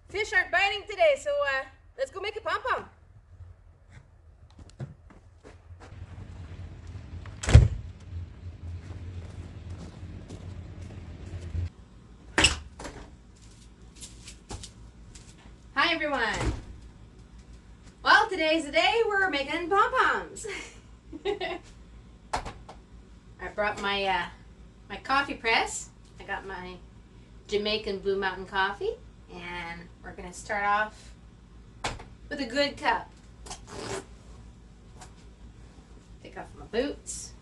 Fish aren't biting today, so let's go make a pom-pom. Hi everyone. Well, today's the day we're making pom-poms. I brought my my coffee press. I got my Jamaican Blue Mountain coffee, and we're gonna start off with a good cup. Take off my boots.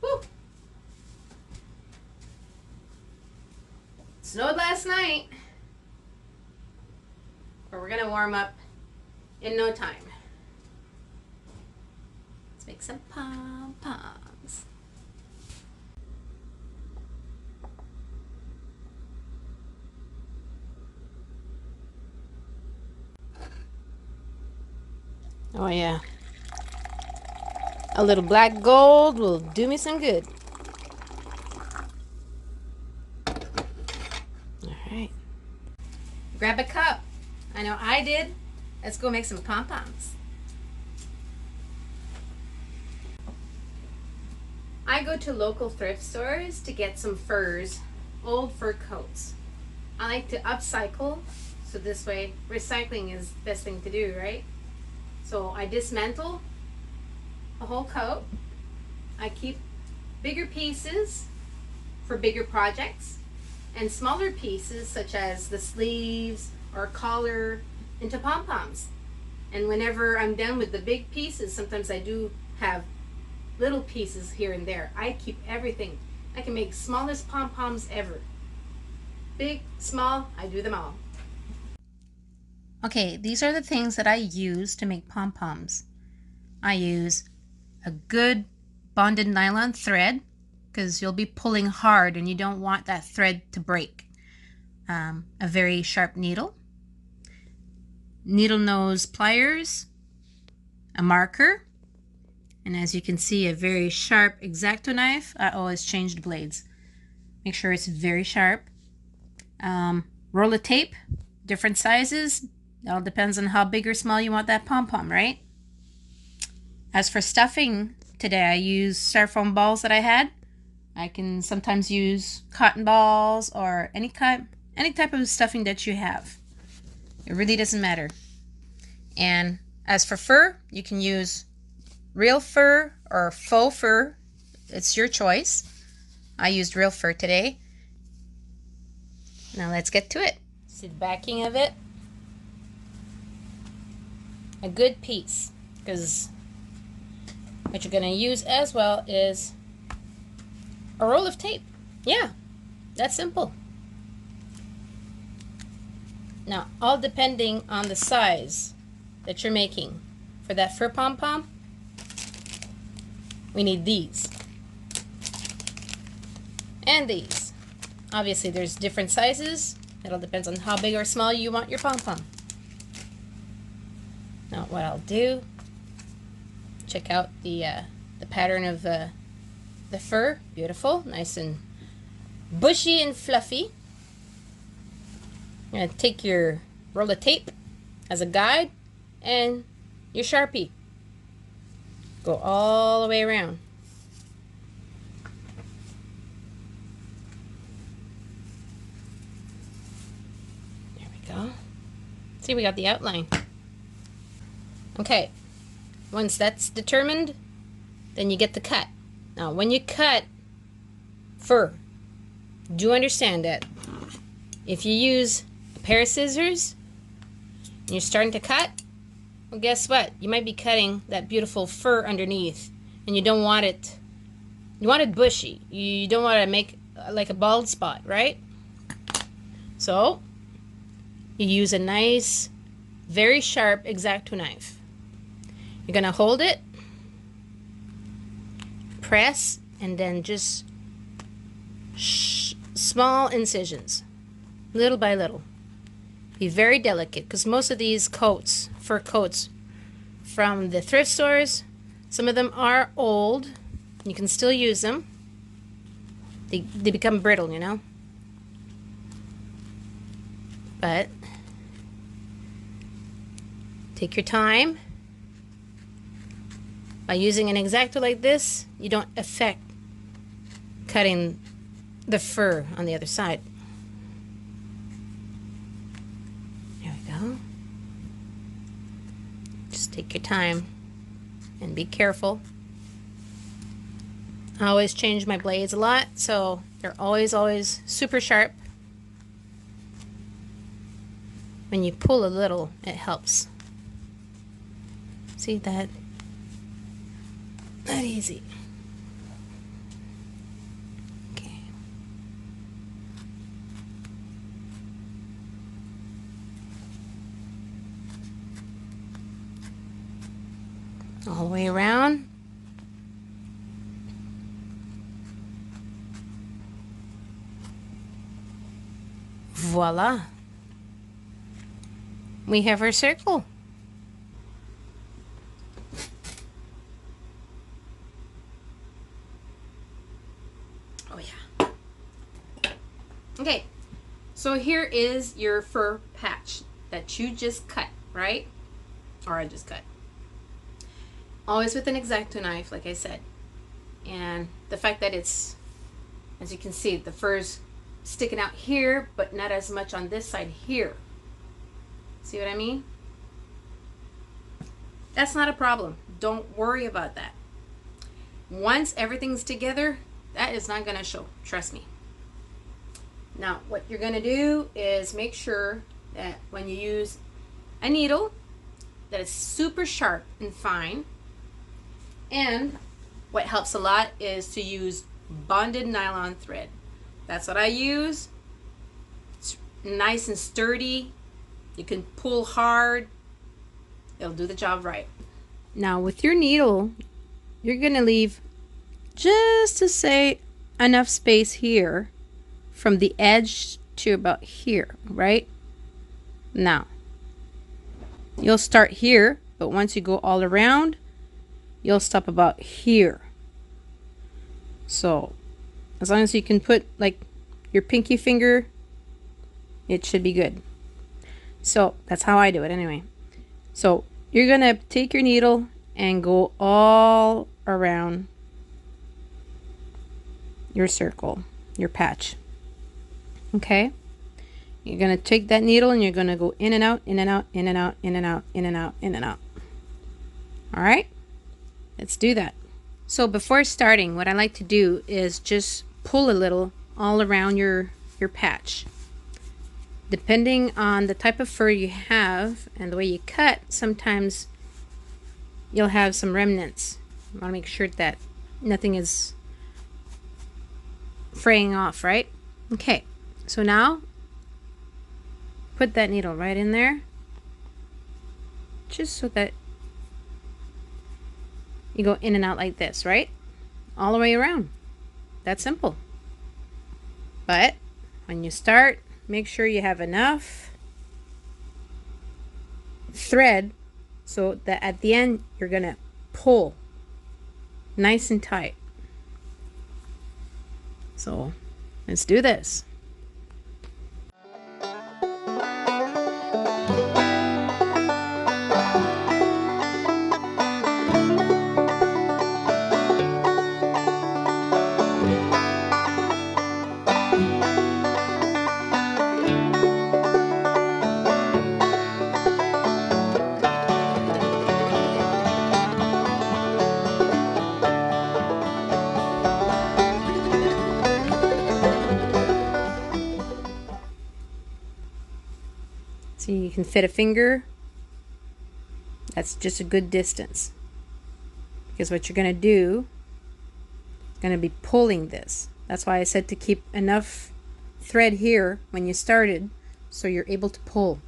Woo! Snowed last night, but we're gonna warm up in no time. Let's make some pom-poms. Oh yeah, a little black gold will do me some good. All right, grab a cup. I know I did. Let's go make some pom-poms. I go to local thrift stores to get some furs, old fur coats. I like to upcycle, so this way recycling is the best thing to do, right? So I dismantle a whole coat. I keep bigger pieces for bigger projects and smaller pieces such as the sleeves or collar into pom-poms. And whenever I'm done with the big pieces, sometimes I do have little pieces here and there. I keep everything. I can make smallest pom-poms ever. Big, small, I do them all. Okay, these are the things that I use to make pom-poms. I use a good bonded nylon thread, because you'll be pulling hard and you don't want that thread to break. A very sharp needle, needle nose pliers, a marker, and as you can see, a very sharp X-Acto knife. I always change the blades. Make sure it's very sharp. Roll of tape, different sizes. It all depends on how big or small you want that pom-pom, right? As for stuffing, today I use styrofoam balls that I had. I can sometimes use cotton balls or any type of stuffing that you have. It really doesn't matter. And as for fur, you can use real fur or faux fur. It's your choice. I used real fur today. Now let's get to it. See the backing of it. A good piece, because what you're going to use as well is a roll of tape. Yeah, that's simple. Now, all depending on the size that you're making. For that fur pom-pom, we need these. And these. Obviously, there's different sizes. It all depends on how big or small you want your pom-pom. Now, what I'll do, check out the pattern of the fur. Beautiful, nice and bushy and fluffy. You're going to take your roll of tape as a guide and your Sharpie. Go all the way around. There we go. See, we got the outline. Okay, once that's determined, then you get the cut. Now, when you cut fur, do understand that if you use a pair of scissors and you're starting to cut, well, guess what? You might be cutting that beautiful fur underneath, and you don't want it. You want it bushy. You don't want to make like a bald spot, right? So you use a nice, very sharp X-Acto knife. You're gonna hold it, press, and then just small incisions, little by little. Be very delicate, because most of these coats, fur coats from the thrift stores, some of them are old. You can still use them. They become brittle, you know. But take your time. By using an X-Acto like this, you don't affect cutting the fur on the other side. There we go. Just take your time and be careful. I always change my blades a lot, so they're always super sharp. When you pull a little, it helps. See that? Not easy. Okay. All the way around. Voila. We have our circle. Oh yeah. Okay, so here is your fur patch that you just cut, right? Or I just cut. Always with an X-Acto knife, like I said. And the fact that it's, as you can see, the fur's sticking out here, but not as much on this side here. See what I mean? That's not a problem. Don't worry about that. Once everything's together, that is not going to show. Trust me. Now, what you're going to do is make sure that when you use a needle, that it's super sharp and fine. And what helps a lot is to use bonded nylon thread. That's what I use. It's nice and sturdy. You can pull hard. It'll do the job right. Now with your needle, you're gonna leave just to say enough space here from the edge to about here, right? Now, you'll start here, but once you go all around, you'll stop about here. So, as long as you can put like your pinky finger, it should be good. So that's how I do it anyway. So you're gonna take your needle and go all around your circle, your patch. Okay? You're gonna take that needle and you're gonna go in and out, in and out, in and out, in and out, in and out, in and out. Alright? Let's do that. So before starting, what I like to do is just pull a little all around your patch. Depending on the type of fur you have and the way you cut, sometimes you'll have some remnants. You want to make sure that nothing is fraying off, right? Okay, so now put that needle right in there, just so that you go in and out like this, right? All the way around. That's simple. But when you start, make sure you have enough thread so that at the end you're gonna pull nice and tight. So let's do this. See, you can fit a finger. That's just a good distance. Because what you're going to do is going to be pulling this. That's why I said to keep enough thread here when you started so you're able to pull.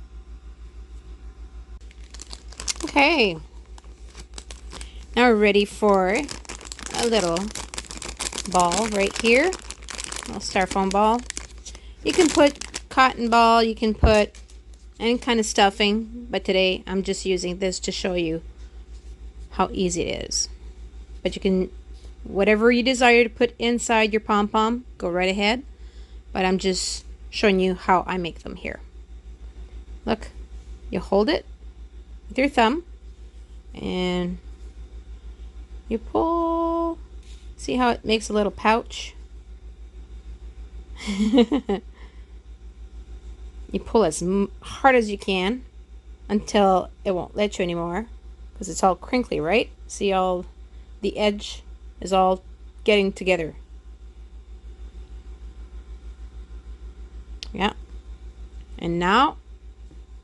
Okay. Now we're ready for a little ball right here. A little styrofoam ball. You can put cotton ball, you can put any kind of stuffing, but today I'm just using this to show you how easy it is. But you can whatever you desire to put inside your pom-pom, go right ahead. But I'm just showing you how I make them here. Look, you hold it with your thumb and you pull. See how it makes a little pouch? You pull as hard as you can until it won't let you anymore, because it's all crinkly, right? See, all the edge is all getting together. Yeah. And now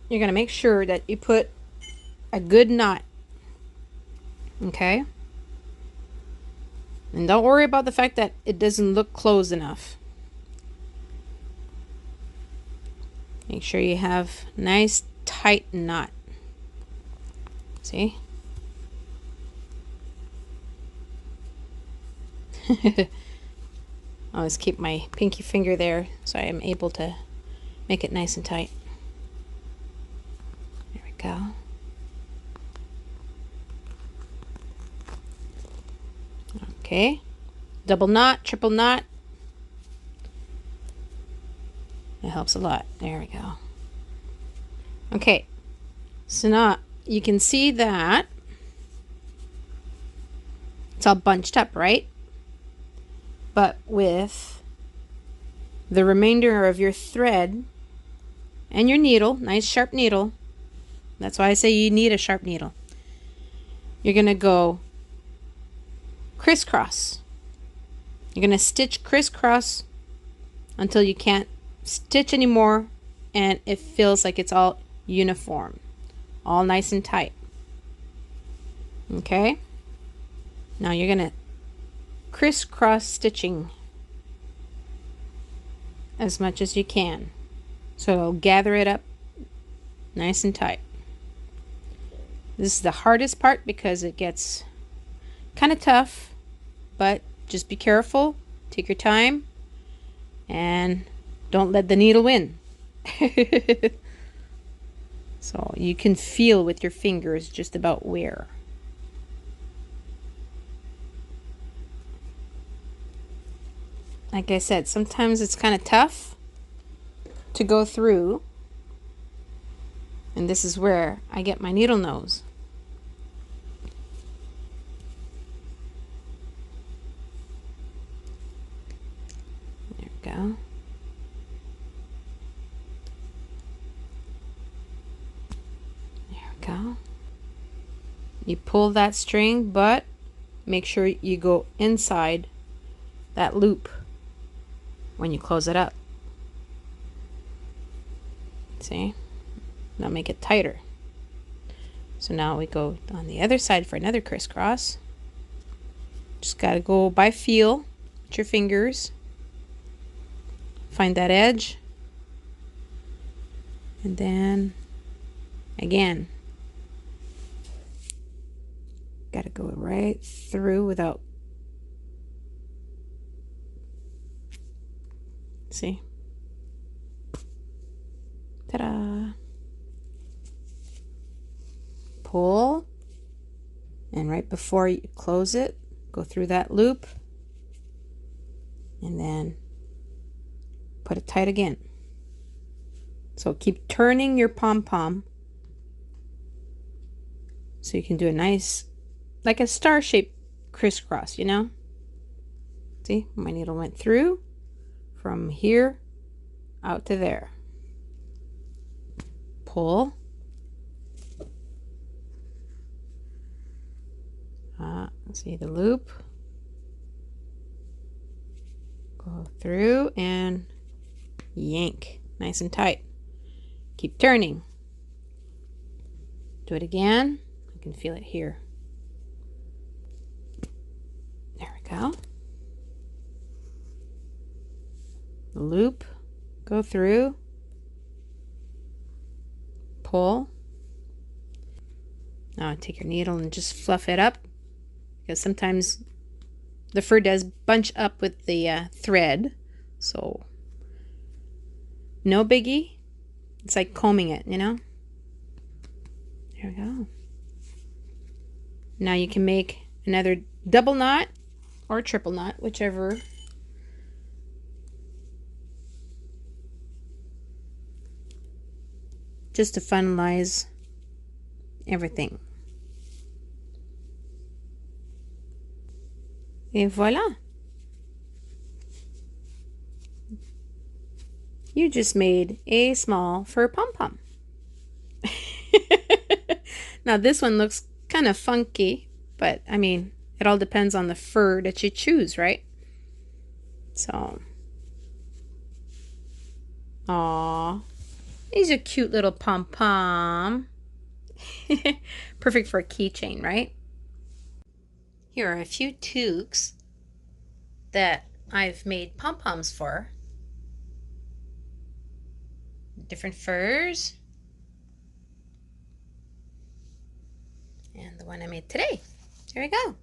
you're going to make sure that you put a good knot. Okay? And don't worry about the fact that it doesn't look closed enough. Make sure you have nice tight knot. See? Always keep my pinky finger there so I am able to make it nice and tight. There we go. Okay. Double knot, triple knot. It helps a lot. There we go. Okay. So now you can see that it's all bunched up, right? But with the remainder of your thread and your needle, nice sharp needle, that's why I say you need a sharp needle, you're going to go crisscross. You're going to stitch crisscross until you can't stitch anymore and it feels like it's all uniform, all nice and tight. Okay? Now you're going to crisscross stitching as much as you can, so it'll gather it up nice and tight. This is the hardest part because it gets kind of tough, but just be careful, take your time, and don't let the needle win. So you can feel with your fingers just about where. Like I said, sometimes it's kind of tough to go through, and this is where I get my needle nose. There we go. There we go. You pull that string, but make sure you go inside that loop when you close it up. See? Now make it tighter. So now we go on the other side for another crisscross. Just gotta go by feel with your fingers. Find that edge. And then again. Gotta go right through without. See? Ta-da! Pull, and right before you close it, go through that loop, and then put it tight again. So keep turning your pom-pom so you can do a nice, like a star-shaped crisscross, you know? See, my needle went through from here out to there. Pull. See the loop. Go through and yank. Nice and tight. Keep turning. Do it again. I can feel it here. There we go. Loop, go through, pull. Now take your needle and just fluff it up, because sometimes the fur does bunch up with the thread, so no biggie. It's like combing it, you know. There we go. Now you can make another double knot or triple knot, whichever. Just to finalize everything. Et voila! You just made a small fur pom-pom. Now this one looks kind of funky, but I mean, it all depends on the fur that you choose, right? So, aww, he's a cute little pom-pom. Perfect for a keychain, right? Here are a few toques that I've made pom-poms for. Different furs. And the one I made today. There we go.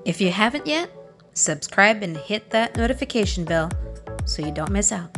If you haven't yet, subscribe and hit that notification bell so you don't miss out.